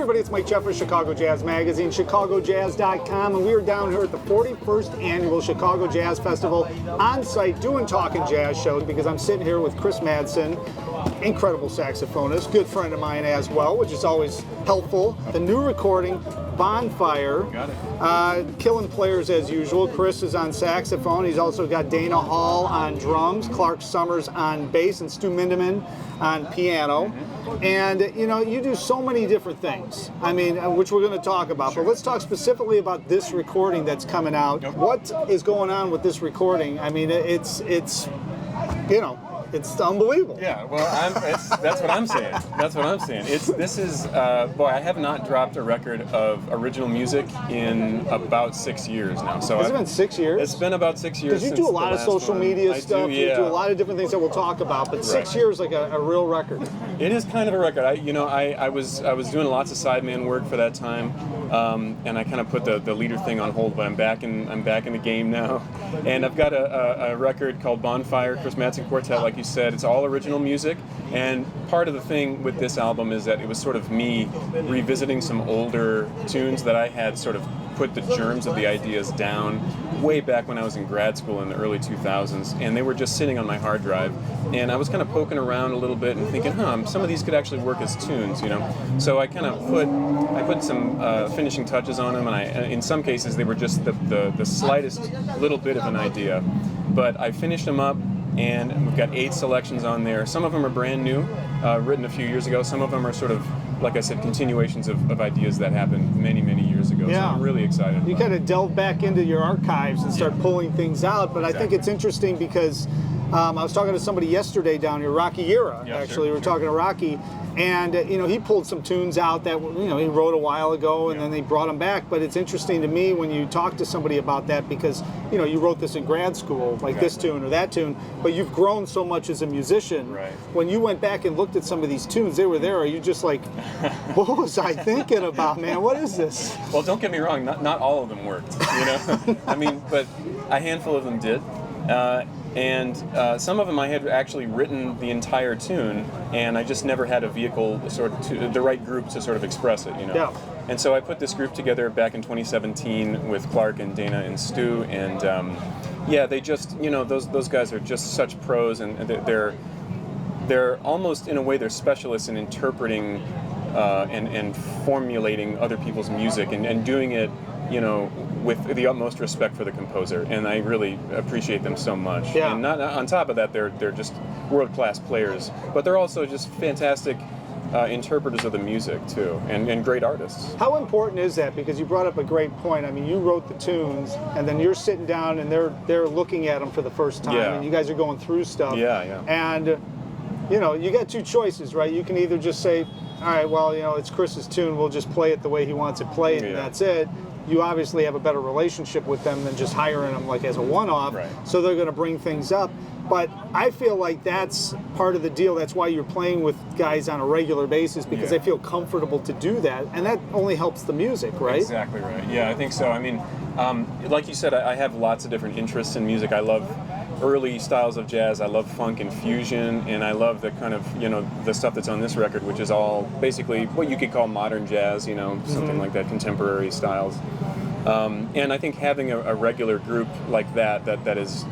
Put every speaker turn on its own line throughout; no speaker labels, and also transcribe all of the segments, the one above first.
everybody, it's Mike Jeffers, Chicago Jazz Magazine, ChicagoJazz.com, and we are down here at the 41st Annual Chicago Jazz Festival on site doing Talking Jazz shows because I'm sitting here with Chris Madsen, incredible saxophonist, good friend of mine as well, which is always helpful. The new recording, Bonfire, killing players as usual. Chris is on saxophone. He's also got Dana Hall on drums, Clark Summers on bass, and Stu Mindeman on piano. And you know, you do so many different things, I mean, which we're going to talk about. But let's talk specifically about this recording that's coming out. What is going on with this recording? I mean, it's you know, it's unbelievable.
Yeah, well, that's what I'm saying. That's what I'm saying. This is boy, I have not dropped a record of original music in about 6 years now. So
has it been 6 years?
It's been about 6 years.
Because you do a lot of social media stuff.
Yeah.
You do a lot of different things that we'll talk about. But 6 years, like a real record.
It is kind of a record. I was doing lots of sideman work for that time, and I kind of put the leader thing on hold. But I'm back in the game now, and I've got a record called Bonfire, Chris Madsen Quartet, like you said. It's all original music, and part of the thing with this album is that it was sort of me revisiting some older tunes that I had sort of put the germs of the ideas down way back when I was in grad school in the early 2000s, and they were just sitting on my hard drive, and I was kind of poking around a little bit and thinking, some of these could actually work as tunes, you know. So I kind of put some finishing touches on them, and in some cases they were just the slightest little bit of an idea, but I finished them up. And we've got 8 selections on there. Some of them are brand new, written a few years ago. Some of them are sort of, like I said, continuations of ideas that happened many, many years ago.
Yeah.
So I'm really excited.
You kind of delve back into your archives and start pulling things out. But
Exactly.
I think it's interesting because I was talking to somebody yesterday down here, Rocky Yira, actually. We were talking to Rocky. And, you know, he pulled some tunes out that, you know, he wrote a while ago, and then they brought them back. But it's interesting to me when you talk to somebody about that because, you know, you wrote this in grad school, like this tune or that tune, but you've grown so much as a musician.
Right.
When you went back and looked at some of these tunes, they were there. Are you just like, what was I thinking about, man? What is this?
Well, don't get me wrong, not all of them worked, you know? I mean, but a handful of them did. And some of them I had actually written the entire tune, and I just never had a vehicle, the right group to sort of express it, you know. Yeah. And so I put this group together back in 2017 with Clark and Dana and Stu, and they just, you know, those guys are just such pros, and they're almost in a way they're specialists in interpreting and formulating other people's music and doing it, you know, with the utmost respect for the composer, and I really appreciate them so much.
Yeah.
And not on top of that, they're just world-class players, but they're also just fantastic interpreters of the music too, and great artists.
How important is that? Because you brought up a great point. I mean, you wrote the tunes, and then you're sitting down, and they're looking at them for the first time, and you guys are going through stuff.
Yeah.
And you know, you got 2 choices, right? You can either just say, all right, well, you know, it's Chris's tune, we'll just play it the way he wants it played, and that's it. You obviously have a better relationship with them than just hiring them like as a one-off, so they're going to bring things up. But I feel like that's part of the deal. That's why you're playing with guys on a regular basis, because they feel comfortable to do that, and that only helps the music, right?
Exactly right. Yeah, I think so. I mean, like you said, I have lots of different interests in music. I love early styles of jazz. I love funk and fusion, and I love the kind of, you know, the stuff that's on this record, which is all basically what you could call modern jazz, you know, something like that, contemporary styles. And I think having a regular group like that is,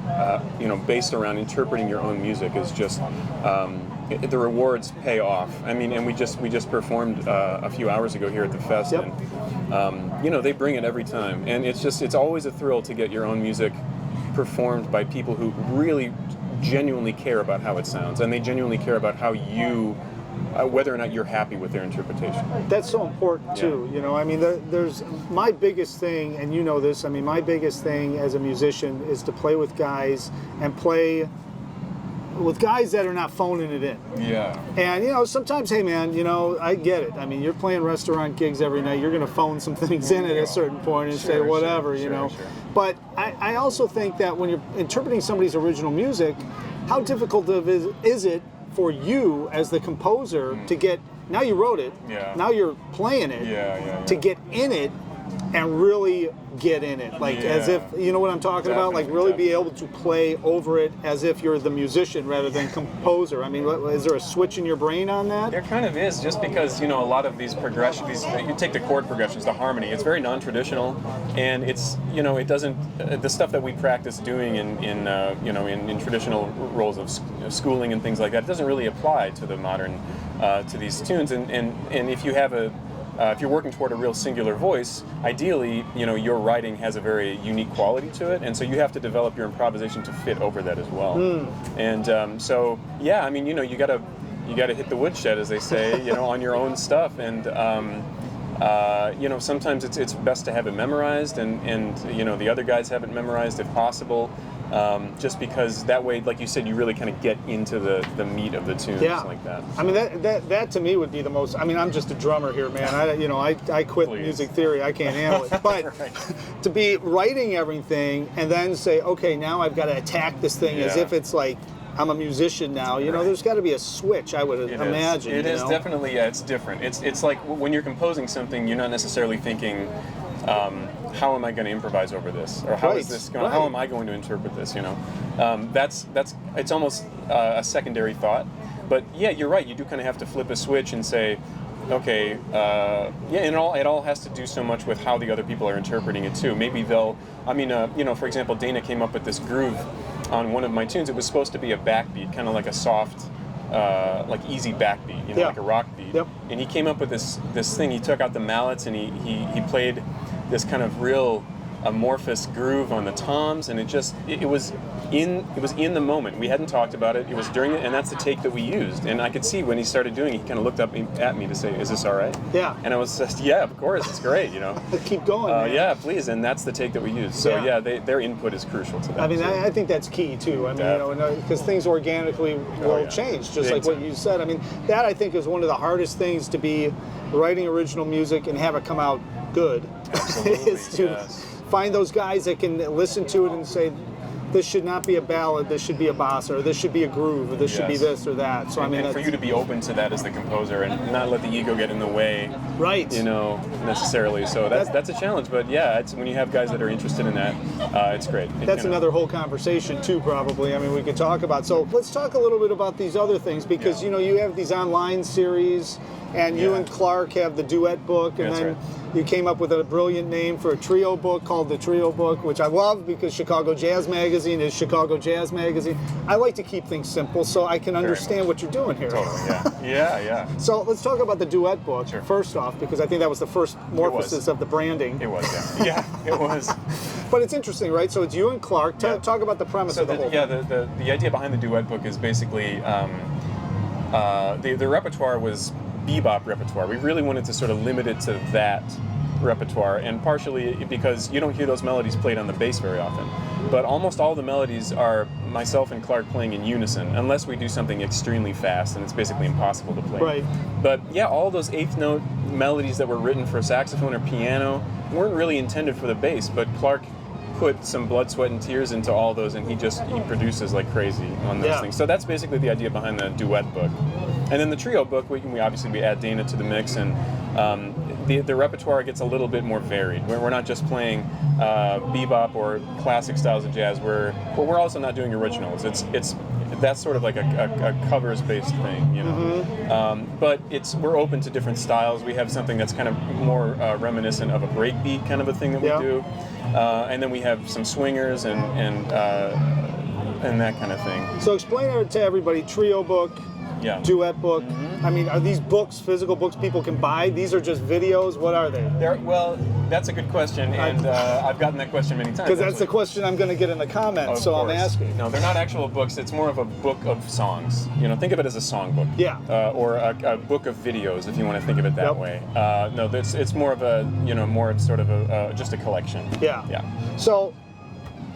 you know, based around interpreting your own music is just, the rewards pay off. I mean, and we just performed a few hours ago here at the fest, and you know, they bring it every time, and it's always a thrill to get your own music performed by people who really genuinely care about how it sounds, and they genuinely care about how you whether or not you're happy with their interpretation.
That's so important too. You know, I mean, there's my biggest thing, and you know this. I mean, my biggest thing as a musician is to play with guys and play with guys that are not phoning it in.
Yeah.
And, you know, sometimes, hey, man, you know, I get it. I mean, you're playing restaurant gigs every night. You're going to phone some things in at a certain point and say whatever, you know. But I also think that when you're interpreting somebody's original music, how difficult is it for you as the composer to get, now you wrote it, now you're playing it, to get in it and really get in it, like as if, you know what I'm talking about, like really be able to play over it as if you're the musician rather than composer. I mean, is there a switch in your brain on that?
There kind of is, just because, you know, a lot of these progressions, you take the chord progressions, the harmony, it's very non-traditional, and it's, you know, it doesn't, the stuff that we practice doing in traditional roles of schooling and things like that, it doesn't really apply to the modern, to these tunes, and if you have if you're working toward a real singular voice, ideally, you know, your writing has a very unique quality to it, and so you have to develop your improvisation to fit over that as well. And so, yeah, I mean, you know, you gotta hit the woodshed, as they say, you know, on your own stuff, and you know, sometimes it's best to have it memorized, and you know, the other guys have it memorized if possible. Just because that way, like you said, you really kind of get into the meat of the tunes like that.
I mean, that to me would be the most. I mean, I'm just a drummer here, man. I quit music theory. I can't handle it. But to be writing everything and then say, okay, now I've got to attack this thing as if it's like I'm a musician now. You know, there's got to be a switch, I would imagine.
It is definitely, it's different. It's like when you're composing something, you're not necessarily thinking, how am I going to improvise over this, or how is this going? How am I going to interpret this? You know, that's it's almost a secondary thought. But yeah, you're right. You do kind of have to flip a switch and say, okay, and it all has to do so much with how the other people are interpreting it too. Maybe they'll, I mean, you know, for example, Dana came up with this groove on one of my tunes. It was supposed to be a backbeat, kind of like a soft, like easy backbeat, you know, like a rock beat. And he came up with this thing. He took out the mallets and he played this kind of real amorphous groove on the toms, and it was in the moment. We hadn't talked about it. It was during it, and that's the take that we used. And I could see when he started doing it, he kind of looked up at me to say, "Is this all right?"
Yeah.
And I was just, "Yeah, of course, it's great." You know.
Keep going. Man.
Yeah, please. And that's the take that we used. So yeah, their input is crucial to that.
I mean, I think that's key too. I mean, you know, because things organically will change, just like what you said. I mean, that I think is one of the hardest things to be writing original music and have it come out good.
Absolutely.
Is to find those guys that can listen to it and say, this should not be a ballad, this should be a bossa, or this should be a groove, or this should be this or that. So
and for you to be open to that as the composer and not let the ego get in the way, you know, necessarily. So that's a challenge. But yeah, it's when you have guys that are interested in that, it's great.
That's another whole conversation too, probably. I mean, we could talk about. So let's talk a little bit about these other things, because you know, you have these online series, and you and Clark have the duet book, and then you came up with a brilliant name for a trio book called the Trio Book, which I love because Chicago Jazz Magazine is Chicago Jazz Magazine. I like to keep things simple so I can understand what you're doing here.
Totally, yeah.
So let's talk about the duet book first off, because I think that was the first morphosis of the branding.
It was, yeah. It was.
But it's interesting, right? So it's you and Clark. Talk about the premise of the whole thing.
The idea behind the duet book is basically the repertoire was bebop repertoire. We really wanted to sort of limit it to that repertoire, and partially because you don't hear those melodies played on the bass very often. But almost all the melodies are myself and Clark playing in unison, unless we do something extremely fast, and it's basically impossible to play.
Right.
But yeah, all those eighth note melodies that were written for saxophone or piano weren't really intended for the bass, but Clark put some blood, sweat, and tears into all those, and he produces like crazy on those things. So that's basically the idea behind the duet book. And then the trio book, we obviously add Dana to the mix, and the repertoire gets a little bit more varied. We're not just playing bebop or classic styles of jazz. We're also not doing originals. That's sort of like a covers-based thing, you know. But we're open to different styles. We have something that's kind of more reminiscent of a breakbeat kind of a thing that we do, and then we have some swingers and that kind of thing.
So explain it to everybody. Trio book. Duet book. I mean, are these books physical books people can buy? These are just videos? What are they?
Well, that's a good question, and I've gotten that question many times.
Because that's the question I'm going to get in the comments, so I'm asking.
No, they're not actual books. It's more of a book of songs. You know, think of it as a songbook. Or a book of videos, if you want to think of it that way. No, it's more of a, you know, more of sort of just a collection. Yeah.
So,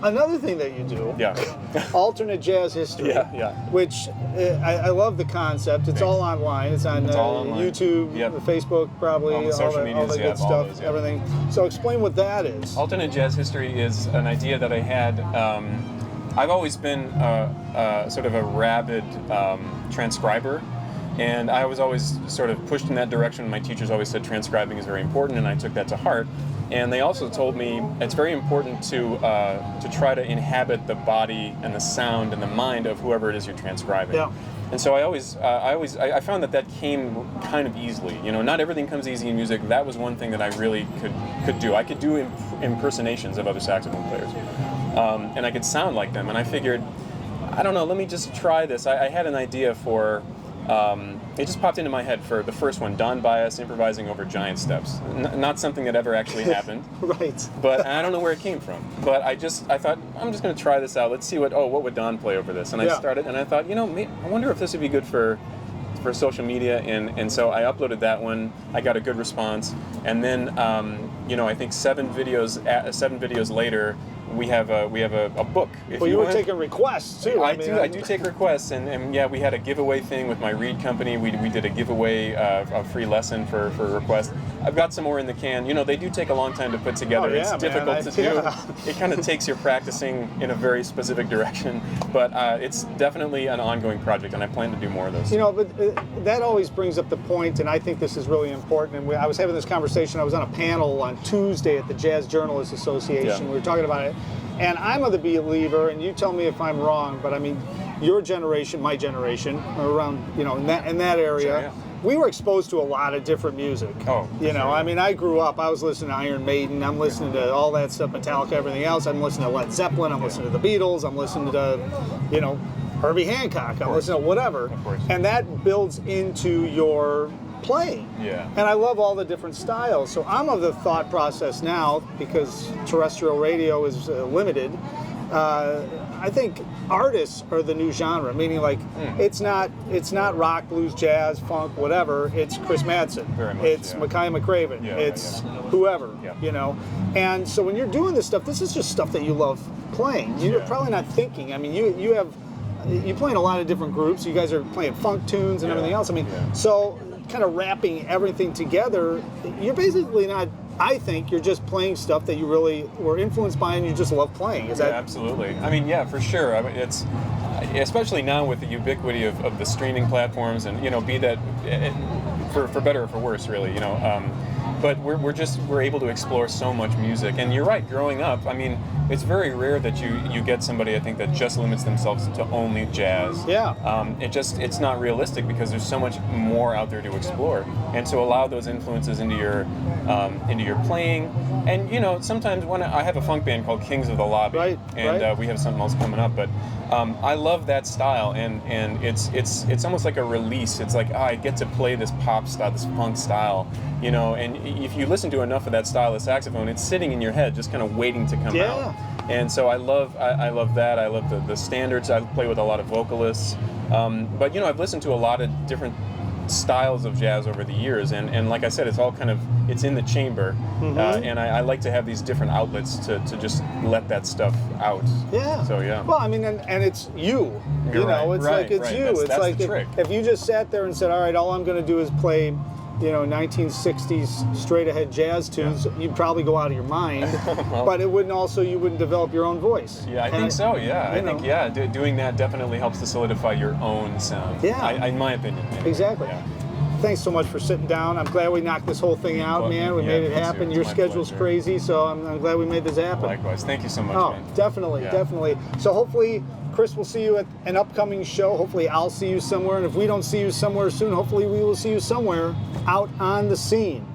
another thing that you do, alternate jazz history, which I love the concept. It's all online. It's on YouTube, Facebook, probably, all the good stuff, everything. So explain what that is.
Alternate jazz history is an idea that I had. I've always been sort of a rabid transcriber. And I was always sort of pushed in that direction. My teachers always said transcribing is very important, and I took that to heart. And they also told me it's very important to try to inhabit the body and the sound and the mind of whoever it is you're transcribing.
Yeah.
And so I found that came kind of easily. You know, not everything comes easy in music. That was one thing that I really could do. I could do impersonations of other saxophone players, and I could sound like them. And I figured, I don't know, let me just try this. I had an idea for. It just popped into my head for the first one, Don Bias improvising over giant steps. Not something that ever actually happened.
Right.
But I don't know where it came from. But I thought, I'm just going to try this out. Let's see what would Don play over this? And I started, and I thought, I wonder if this would be good for social media. And so I uploaded that one. I got a good response. And then, I think 7 videos later, we have a book.
Well, you were taking requests too.
I do take requests, and yeah, we had a giveaway thing with my reed company. We did a giveaway, a free lesson for requests. I've got some more in the can. They do take a long time to put together. It's difficult to do.
Yeah.
It kind of takes your practicing in a very specific direction, but it's definitely an ongoing project, and I plan to do more of those.
But that always brings up the point, and I think this is really important. And I was having this conversation. I was on a panel on Tuesday at the Jazz Journalists Association.
Yeah.
We were talking about it. And I'm of the believer, and you tell me if I'm wrong, but I mean, your generation, my generation, around, in that area,
Sure, yeah.
we were exposed to a lot of different music.
Oh, sure.
I mean, I grew up, I was listening to Iron Maiden, I'm listening to all that stuff, Metallica, everything else. I'm listening to Led Zeppelin, I'm listening to the Beatles, I'm listening to, Herbie Hancock, I'm listening to whatever.
Of course.
And that builds into your playing.
Yeah.
And I love all the different styles. So I'm of the thought process now, because terrestrial radio is limited, I think artists are the new genre, meaning like it's not rock, blues, jazz, funk, whatever. It's Chris Madsen.
Very much,
it's
yeah.
Mekhi McCraven.
Yeah,
it's whoever,
Yeah.
And so when you're doing this stuff, this is just stuff that you love playing. You're probably not thinking. I mean, you play in a lot of different groups. You guys are playing funk tunes and everything else. I mean, so kind of wrapping everything together, you're basically not, I think you're just playing stuff that you really were influenced by and you just love playing. Is that?
Absolutely. I mean, yeah, for sure. I mean, it's especially now with the ubiquity of the streaming platforms, and be that for better or for worse, really. But we're able to explore so much music. And you're right, growing up, I mean, it's very rare that you get somebody, I think, that just limits themselves to only jazz.
Yeah.
It's not realistic because there's so much more out there to explore. And to allow those influences into your playing. And sometimes when I have a funk band called Kings of the Lobby,
right,
and we have something else coming up, but I love that style, and it's almost like a release. It's like, I get to play this pop style, this funk style, and if you listen to enough of that style of saxophone, it's sitting in your head, just kind of waiting to come out. And so I love that. I love the standards. I play with a lot of vocalists, but I've listened to a lot of different styles of jazz over the years, and like I said, it's all kind of, it's in the chamber, and I like to have these different outlets to just let that stuff out.
Yeah.
So yeah.
Well, I mean, and it's you.
Right,
It's
right,
like it's
right.
you.
That's
it's like
the trick.
if you just sat there and said, all right, all I'm going to do is play 1960s straight ahead jazz tunes, you'd probably go out of your mind. But it wouldn't you wouldn't develop your own voice.
Yeah, I think so. Yeah, I think doing that definitely helps to solidify your own sound.
Yeah.
In my opinion. Anyway.
Exactly.
Yeah.
Thanks so much for sitting down. I'm glad we knocked this whole thing out,
Well,
man. We
yeah,
made it
me too.
happen.
It's
Your
my
schedule's
pleasure.
crazy, so I'm glad we made this happen.
Likewise. Thank you so much,
Oh,
man.
definitely,
Yeah.
definitely. So hopefully Chris will see you at an upcoming show. Hopefully I'll see you somewhere. And if we don't see you somewhere soon, hopefully we will see you somewhere out on the scene.